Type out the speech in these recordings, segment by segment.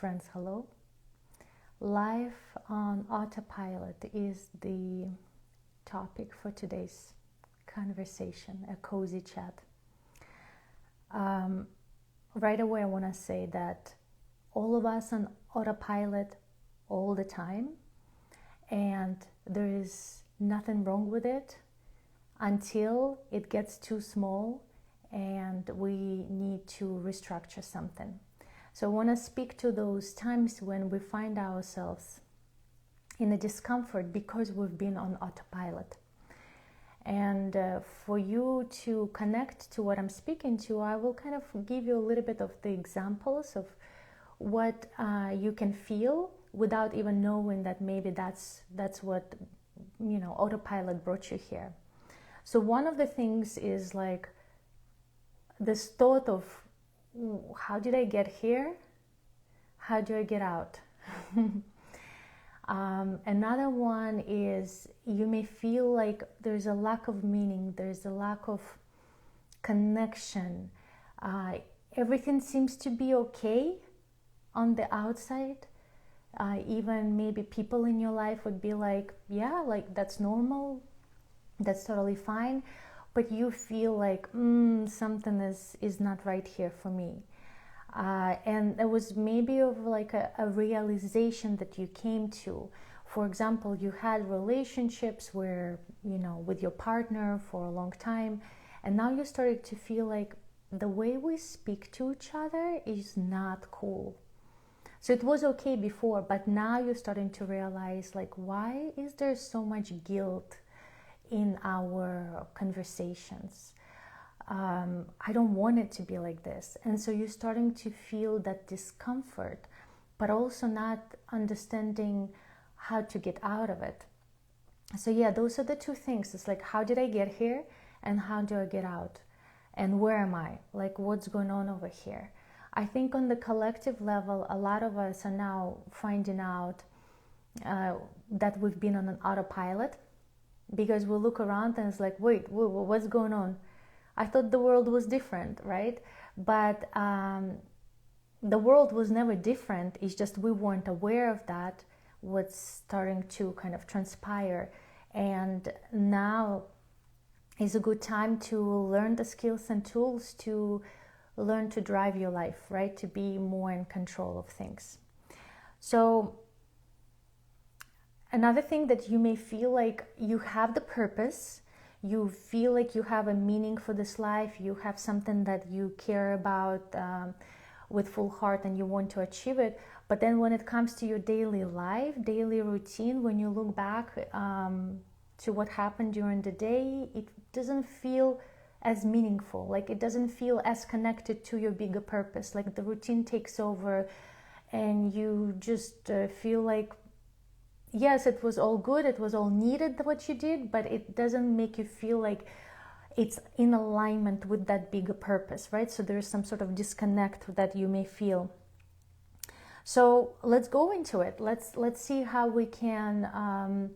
Friends, hello. Life on autopilot is the topic for today's conversation, a cozy chat. Right away, I want to say that all of us on autopilot all the time, and there is nothing wrong with it until it gets too small and we need to restructure something. So I want to speak to those times when we find ourselves in a discomfort because we've been on autopilot. And for you to connect to what I'm speaking to, I will kind of give you a little bit of the examples of what you can feel without even knowing that maybe that's what, autopilot brought you here. So one of the things is like this thought of, how did I get here? How do I get out? Another one is you may feel like there's a lack of meaning, there's a lack of connection. Everything seems to be okay on the outside. Even maybe people in your life would be like, yeah, like that's normal, that's totally fine. But you feel like something is not right here for me. And there was maybe of like a realization that you came to. For example, you had relationships where, with your partner for a long time, and now you started to feel like the way we speak to each other is not cool. So it was okay before, but now you're starting to realize, like, why is there so much guilt in our conversations? I don't want it to be like this. And so you're starting to feel that discomfort, but also not understanding how to get out of it. So yeah, those are the two things. It's like, how did I get here and how do I get out? And where am I? Like, what's going on over here? I think on the collective level, a lot of us are now finding out that we've been on an autopilot, because we look around and it's like, wait, what's going on? I thought the world was different, right? But the world was never different. It's just we weren't aware of that, what's starting to kind of transpire. And now is a good time to learn the skills and tools to learn to drive your life, right? To be more in control of things. So another thing that you may feel like you have the purpose, you feel like you have a meaning for this life, you have something that you care about with full heart and you want to achieve it. But then when it comes to your daily life, daily routine, when you look back to what happened during the day, it doesn't feel as meaningful. Like it doesn't feel as connected to your bigger purpose. Like the routine takes over and you just feel like, yes, it was all good, it was all needed what you did, but it doesn't make you feel like it's in alignment with that bigger purpose, right? So there is some sort of disconnect that you may feel. So let's go into it. Let's see how we can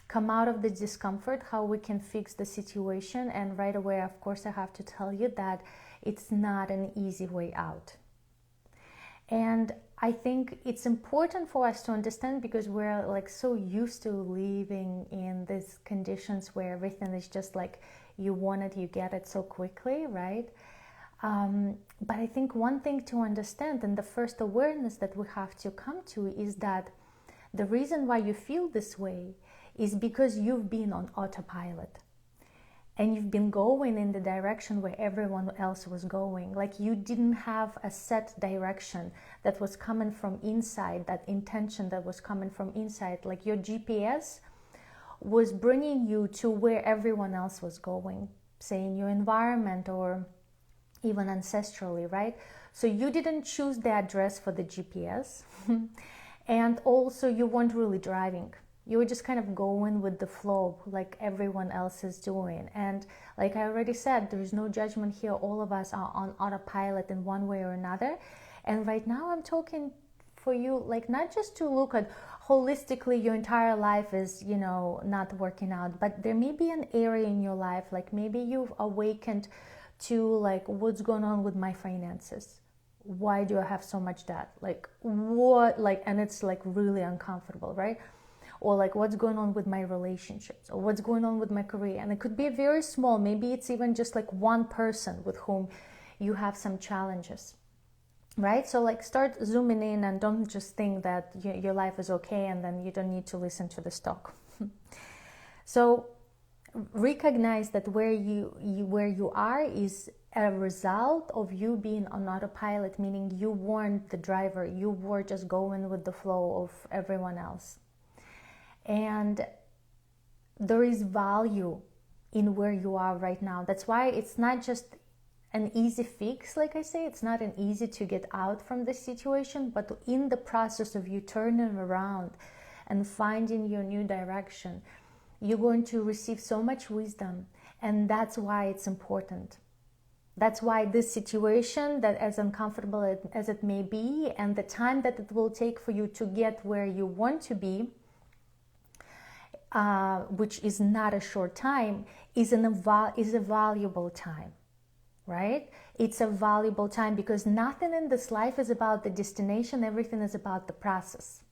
come out of the discomfort, how we can fix the situation. And right away, of course, I have to tell you that it's not an easy way out. And I think it's important for us to understand, because we're like so used to living in these conditions where everything is just like you want it, you get it so quickly, right? But I think one thing to understand, and the first awareness that we have to come to, is that the reason why you feel this way is because you've been on autopilot. And you've been going in the direction where everyone else was going. Like you didn't have a set direction that was coming from inside, that intention that was coming from inside. Like your GPS was bringing you to where everyone else was going, say in your environment or even ancestrally, right? So you didn't choose the address for the GPS. And also you weren't really driving. You were just kind of going with the flow like everyone else is doing. And like I already said, there is no judgment here. All of us are on autopilot in one way or another. And right now I'm talking for you, like not just to look at holistically your entire life is, not working out, but there may be an area in your life, like maybe you've awakened to like what's going on with my finances. Why do I have so much debt? Like what, like, and it's like really uncomfortable, right? Or like what's going on with my relationships, or what's going on with my career. And it could be very small, maybe it's even just like one person with whom you have some challenges, right? So like start zooming in and don't just think that your life is okay and then you don't need to listen to the talk. So recognize that where you are is a result of you being on autopilot, meaning you weren't the driver, you were just going with the flow of everyone else. And there is value in where you are right now. That's why it's not just an easy fix, like I say, it's not an easy to get out from this situation, but in the process of you turning around and finding your new direction, you're going to receive so much wisdom. And that's why it's important. That's why this situation, that as uncomfortable as it may be, and the time that it will take for you to get where you want to be, which is not a short time, is a valuable time, right? It's a valuable time, because nothing in this life is about the destination. Everything is about the process.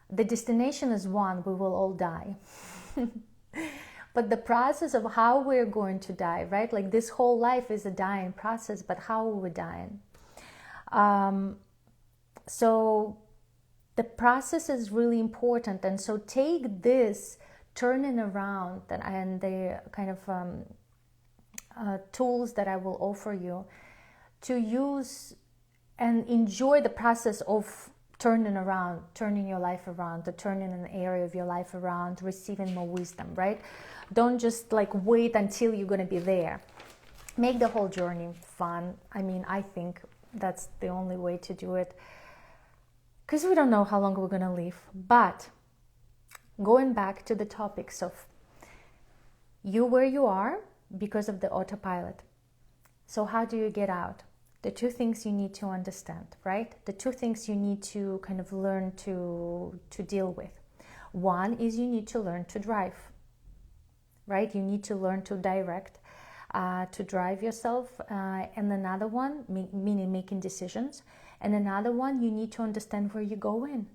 The destination is one, we will all die. But the process of how we're going to die, right? Like this whole life is a dying process, but how are we dying? So the process is really important. And so take this turning around and the kind of tools that I will offer you to use and enjoy the process of turning around, turning your life around, to turning an area of your life around, receiving more wisdom, right? Don't just like wait until you're going to be there. Make the whole journey fun. I mean, I think that's the only way to do it, because we don't know how long we're going to live. But going back to the topics of you where you are because of the autopilot. So how do you get out? The two things you need to understand, right? The two things you need to kind of learn to deal with. One is you need to learn to drive, right? You need to learn to direct, to drive yourself. And another one, meaning making decisions. And another one, you need to understand where you're going,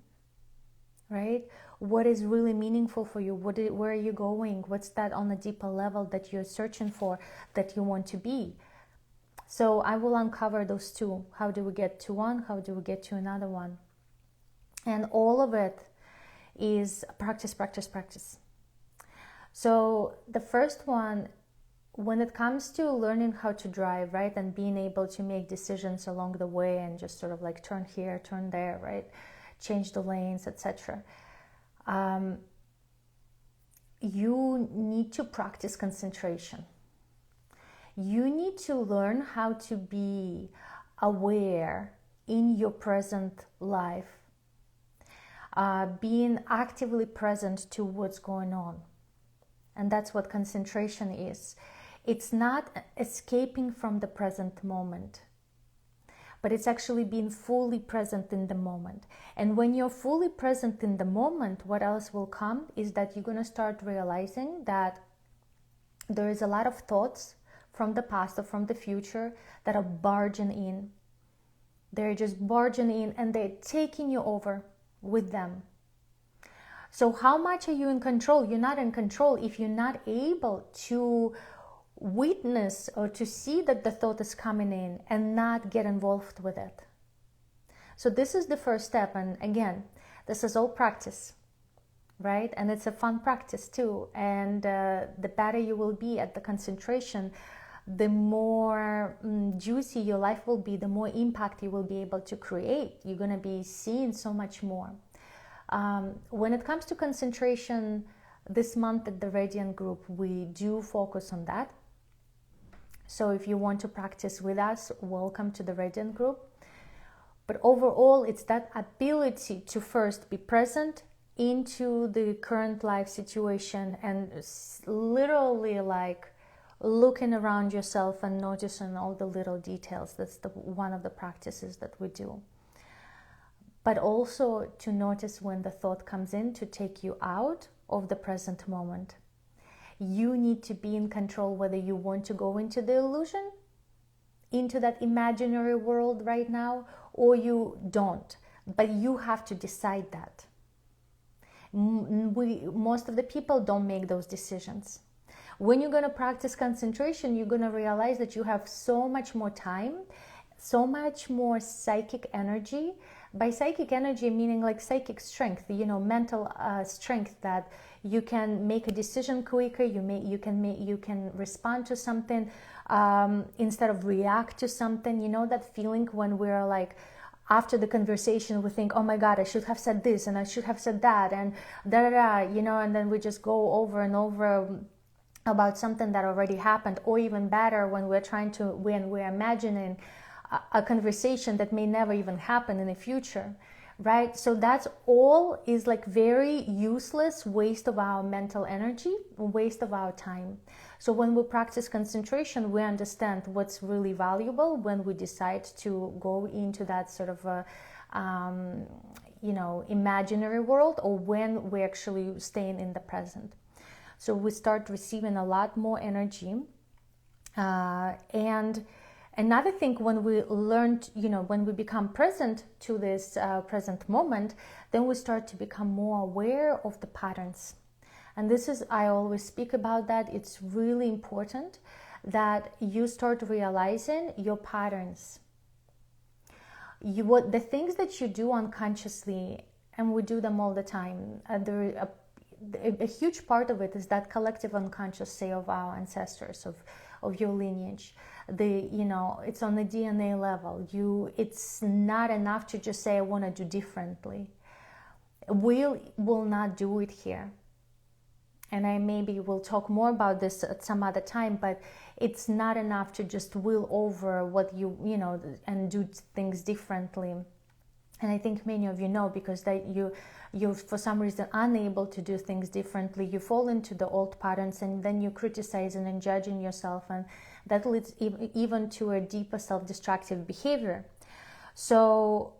right? What is really meaningful for you? Where are you going? What's that on a deeper level that you're searching for, that you want to be? So I will uncover those two. How do we get to one? How do we get to another one? And all of it is practice, practice, practice. So the first one, when it comes to learning how to drive, right, and being able to make decisions along the way and just sort of like turn here, turn there, right, change the lanes, etc. You need to practice concentration. You need to learn how to be aware in your present life, being actively present to what's going on. And that's what concentration is. It's not escaping from the present moment, but it's actually being fully present in the moment. And when you're fully present in the moment, what else will come is that you're going to start realizing that there is a lot of thoughts from the past or from the future that are barging in. They're just barging in and they're taking you over with them. So how much are you in control? You're not in control if you're not able to witness or to see that the thought is coming in and not get involved with it. So this is the first step. And again, this is all practice, right? And it's a fun practice too. And the better you will be at the concentration, the more juicy your life will be, the more impact you will be able to create. You're going to be seeing so much more. When it comes to concentration, this month at the Radiant Group, we do focus on that. So if you want to practice with us, welcome to the Radiant Group. But overall, it's that ability to first be present into the current life situation and literally like looking around yourself and noticing all the little details. That's one of the practices that we do. But also to notice when the thought comes in to take you out of the present moment. You need to be in control whether you want to go into the illusion into that imaginary world right now, or you don't. But you have to decide that. Most of the people don't make those decisions. When you're going to practice concentration, you're going to realize that you have so much more time, so much more psychic energy. By psychic energy, meaning like psychic strength, mental strength, that you can make a decision quicker. You can respond to something instead of react to something. That feeling when we're like, after the conversation, we think, oh my God, I should have said this and I should have said that, and and then we just go over and over about something that already happened. Or even better, when we're imagining a conversation that may never even happen in the future, right? So that's all is like very useless waste of our mental energy, waste of our time. So when we practice concentration, we understand what's really valuable when we decide to go into that sort of a, imaginary world, or when we're actually staying in the present. So we start receiving a lot more energy. And another thing, when we learn, when we become present to this present moment, then we start to become more aware of the patterns. And this is, I always speak about that. It's really important that you start realizing your patterns. The things that you do unconsciously, and we do them all the time, a huge part of it is that collective unconscious, say, of our ancestors, of your lineage. It's on the DNA level. It's not enough to just say, I want to do differently. We will not do it here. And I maybe will talk more about this at some other time, but it's not enough to just will over what and do things differently. And I think many of you know, because that you for some reason unable to do things differently, you fall into the old patterns, and then you criticizing and judging yourself, and that leads even to a deeper self-destructive behavior. So,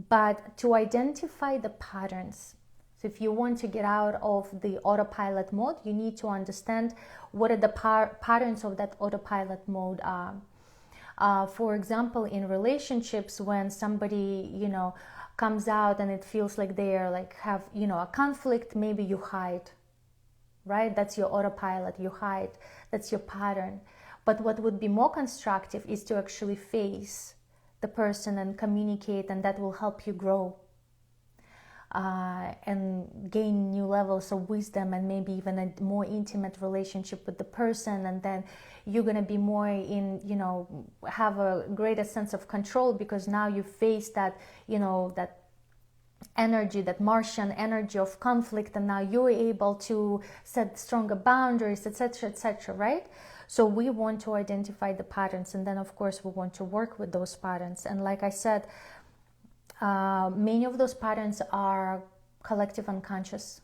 but to identify the patterns, so if you want to get out of the autopilot mode, you need to understand what are the patterns of that autopilot mode are. For example, in relationships, when somebody, comes out and it feels like they're have, a conflict, maybe you hide, right? That's your autopilot, you hide, that's your pattern. But what would be more constructive is to actually face the person and communicate, and that will help you grow. And gain new levels of wisdom, and maybe even a more intimate relationship with the person, and then you're going to be more have a greater sense of control, because now you face that that energy, that Martian energy of conflict, and now you're able to set stronger boundaries, etc., right? So we want to identify the patterns, and then of course we want to work with those patterns. And like I said, many of those patterns are collective unconscious.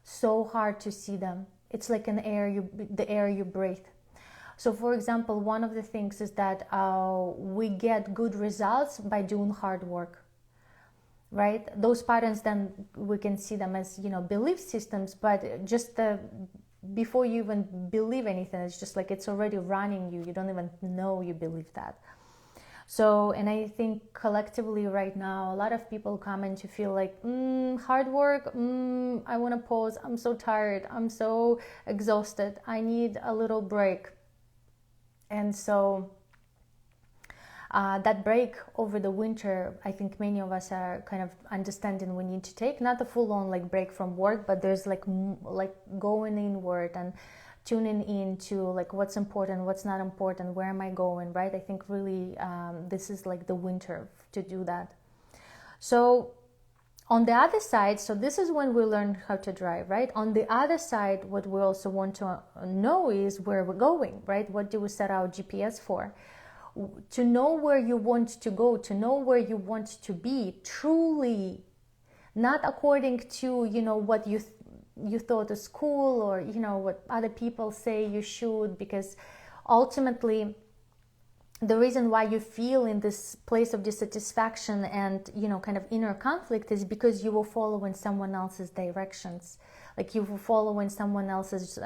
So hard to see them. It's like the air you breathe. So for example, one of the things is that we get good results by doing hard work, right? Those patterns, then we can see them as, belief systems, but just before you even believe anything, it's just like it's already running you. You don't even know you believe that. So, and I think collectively right now, a lot of people come in to feel like, hard work, I want to pause, I'm so tired, I'm so exhausted, I need a little break. And so that break over the winter, I think many of us are kind of understanding we need to take, not a full-on break from work, but there's like going inward and tuning into what's important, what's not important, where am I going, right? I think really this is the winter to do that. So on the other side, so this is when we learn how to drive, right? On the other side, what we also want to know is where we're going, right? What do we set our GPS for? To know where you want to go, to know where you want to be truly, not according to what you thought is cool, or what other people say you should, because ultimately the reason why you feel in this place of dissatisfaction and kind of inner conflict is because you were following someone else's directions, you were following someone else's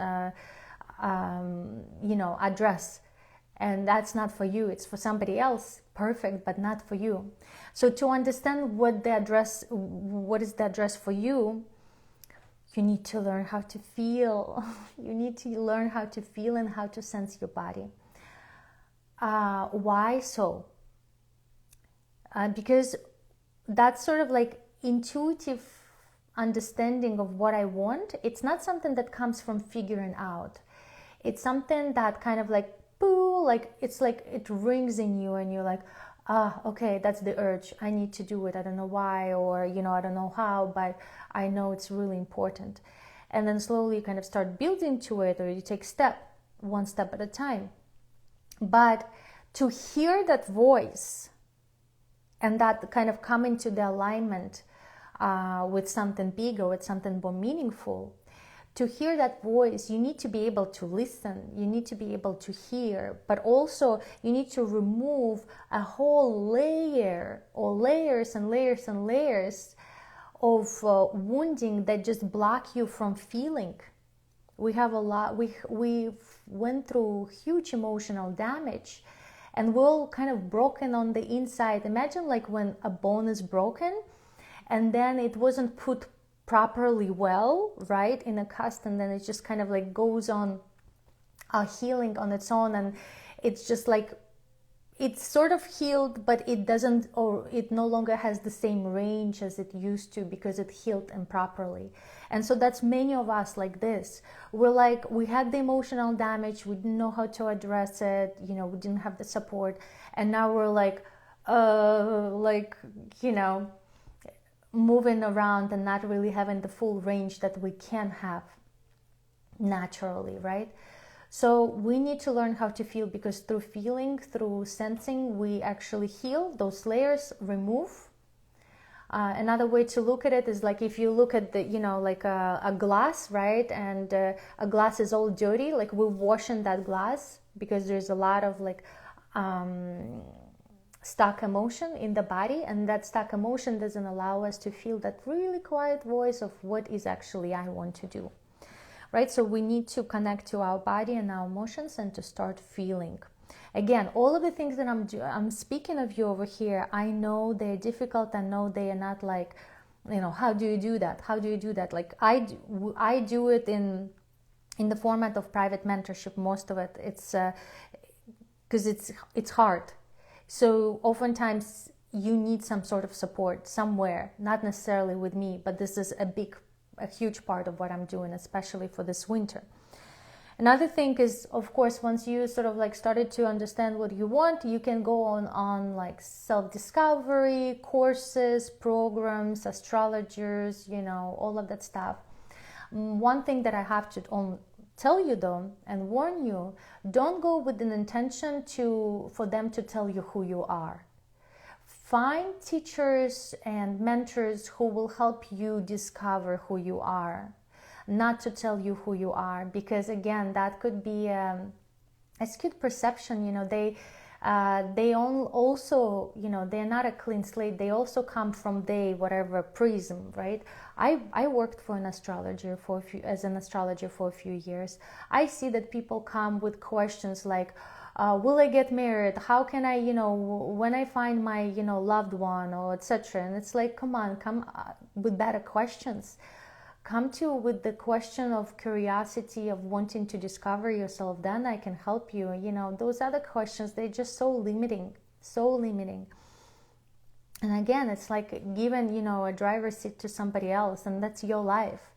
address, and that's not for you. It's for somebody else, perfect, but not for you. So to understand what is the address for you, you need to learn how to feel. You need to learn how to feel and how to sense your body. Why so? Because that's sort of like intuitive understanding of what I want. It's not something that comes from figuring out. It's something that kind of like, boo, like it's like it rings in you and you're like, okay, that's the urge. I need to do it. I don't know why, or, I don't know how, but I know it's really important. And then slowly you kind of start building to it, or you take one step at a time. But to hear that voice and that kind of come into the alignment with something bigger, with something more meaningful, to hear that voice, you need to be able to listen, you need to be able to hear, but also you need to remove a whole layer or layers and layers and layers of wounding that just block you from feeling. We have a lot, we went through huge emotional damage, and we're all kind of broken on the inside. Imagine like when a bone is broken and then it wasn't put properly well, right, in a cast, and then it just kind of like goes on healing on its own, and it's just like it's sort of healed, but it doesn't, or it no longer has the same range as it used to because it healed improperly. And so that's many of us like this. We're like, we had the emotional damage, we didn't know how to address it, we didn't have the support, and now we're like moving around and not really having the full range that we can have naturally, right? So we need to learn how to feel, because through feeling, through sensing, we actually heal. Those layers remove. Another way to look at it is like if you look at the, like a glass, right? And a glass is all dirty, like we're washing that glass because there's a lot of like stuck emotion in the body, and that stuck emotion doesn't allow us to feel that really quiet voice of what is actually I want to do, right? So we need to connect to our body and our emotions and to start feeling. Again, all of the things that I'm speaking of you over here, I know they're difficult. I know they are not like, how do you do that? How do you do that? Like I do it in the format of private mentorship. Most of it, it's because it's hard. So oftentimes you need some sort of support somewhere, not necessarily with me, but this is a huge part of what I'm doing, especially for this winter. Another thing is, of course, once you sort of like started to understand what you want, you can go on like self-discovery courses, programs, astrologers, all of that stuff. One thing that I have to tell you though, and warn you, don't go with an intention for them to tell you who you are. Find teachers and mentors who will help you discover who you are, not to tell you who you are, because again, that could be a skewed perception. They also, they're not a clean slate. They also come from whatever prism, right? I worked for an astrologer as an astrologer for a few years. I see that people come with questions like, will I get married? How can I, when I find my, loved one, or etc. And it's like, come with better questions. Come with the question of curiosity, of wanting to discover yourself, then I can help you. Those other questions, they're just so limiting. And again, it's like giving, a driver's seat to somebody else, and that's your life.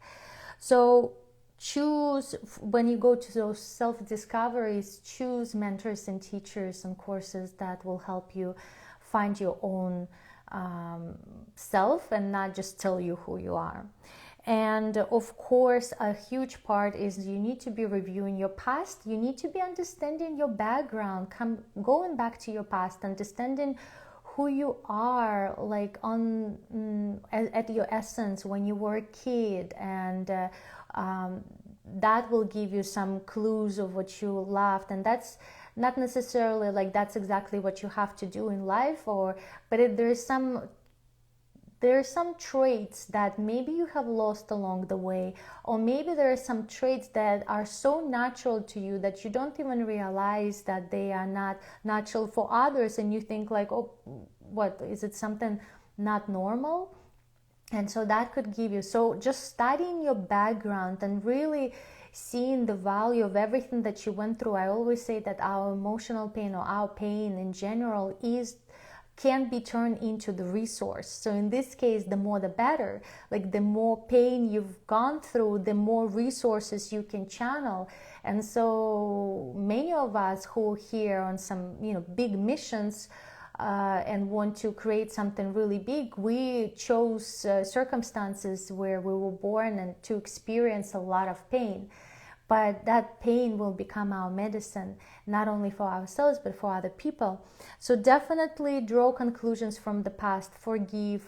So choose, when you go to those self-discoveries, choose mentors and teachers and courses that will help you find your own self and not just tell you who you are. And of course, a huge part is you need to be reviewing your past. You need to be understanding your background, going back to your past, understanding who you are, like at your essence when you were a kid, and that will give you some clues of what you loved. And that's not necessarily like that's exactly what you have to do in life, but there is some there are some traits that maybe you have lost along the way, or maybe there are some traits that are so natural to you that you don't even realize that they are not natural for others, and you think like, oh, what is it, something not normal? And so that could give you, so just studying your background and really seeing the value of everything that you went through. I always say that our emotional pain, or our pain in general, can be turned into the resource. So in this case, the more the better. Like the more pain you've gone through, the more resources you can channel. And so many of us who are here on some big missions and want to create something really big, we chose circumstances where we were born and to experience a lot of pain. But that pain will become our medicine, not only for ourselves, but for other people. So definitely draw conclusions from the past, forgive.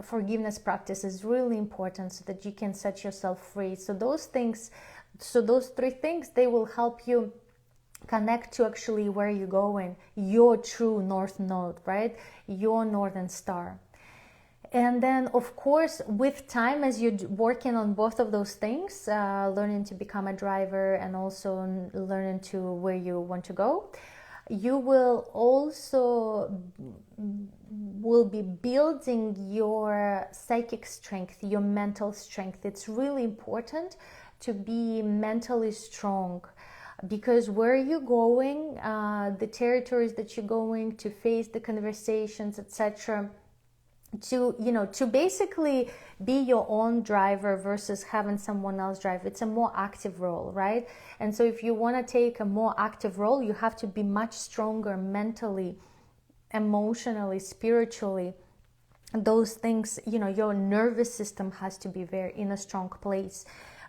Forgiveness practice is really important so that you can set yourself free. So those three things, they will help you connect to actually where you're going, your true north node, right? Your northern star. And then, of course, with time, as you're working on both of those things, learning to become a driver and also learning to where you want to go, you will be building your psychic strength, your mental strength. It's really important to be mentally strong, because where you're going, the territories that you're going to face, the conversations, etc., to basically be your own driver versus having someone else drive. It's a more active role, right? And so if you want to take a more active role, you have to be much stronger mentally, emotionally, spiritually. Those things, your nervous system has to be in a strong place.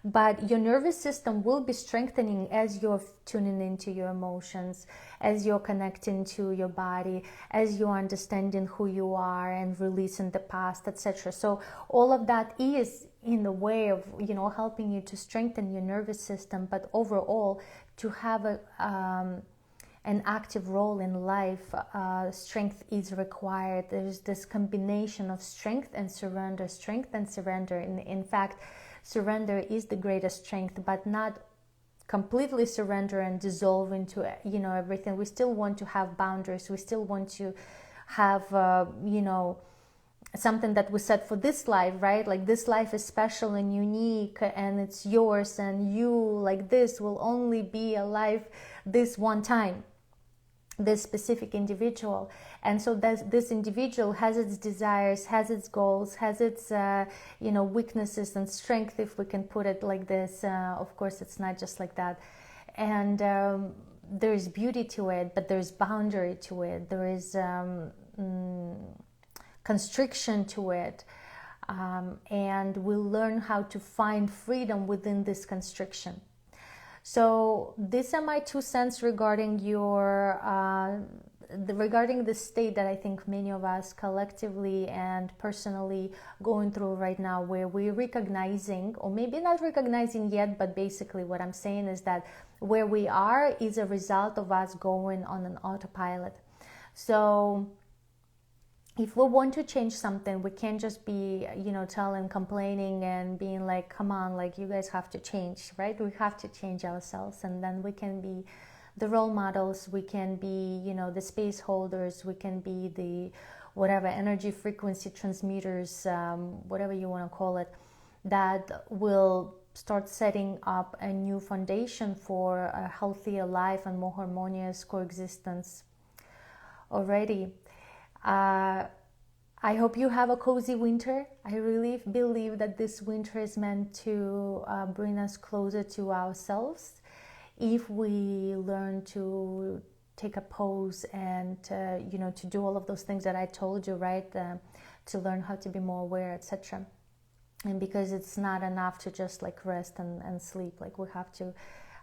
But your nervous system will be strengthening as you're tuning into your emotions, as you're connecting to your body, as you're understanding who you are and releasing the past, etc. So all of that is in the way of helping you to strengthen your nervous system. But overall, to have an active role in life, strength is required. There's this combination of strength and surrender. In fact, surrender is the greatest strength, but not completely surrender and dissolve into everything. We still want to have boundaries. We still want to have something that we set for this life, right? Like this life is special and unique and it's yours, and you, like this, will only be alive this one time, this specific individual. And so this individual has its desires, has its goals, has its weaknesses and strength, if we can put it like this. Of course, it's not just like that. And there's beauty to it, but there's boundary to it. There is constriction to it. And we'll learn how to find freedom within this constriction. So these are my 2 cents regarding regarding the state that I think many of us collectively and personally going through right now, where we're recognizing, or maybe not recognizing yet, but basically what I'm saying is that where we are is a result of us going on an autopilot. So if we want to change something, we can't just be, complaining and being like, come on, like you guys have to change, right? We have to change ourselves, and then we can be the role models, we can be, the space holders, we can be the whatever energy frequency transmitters, whatever you want to call it, that will start setting up a new foundation for a healthier life and more harmonious coexistence already. I hope you have a cozy winter. I really believe that this winter is meant to bring us closer to ourselves if we learn to take a pause and to do all of those things that I told you, right? To learn how to be more aware, etc. And because it's not enough to just like rest and sleep, like we have to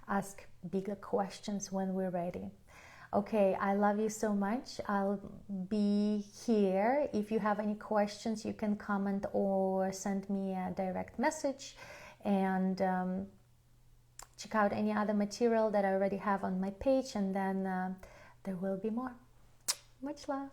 ask bigger questions when we're ready. Okay, I love you so much. I'll be here. If you have any questions, you can comment or send me a direct message, and check out any other material that I already have on my page, and then there will be more. Much love.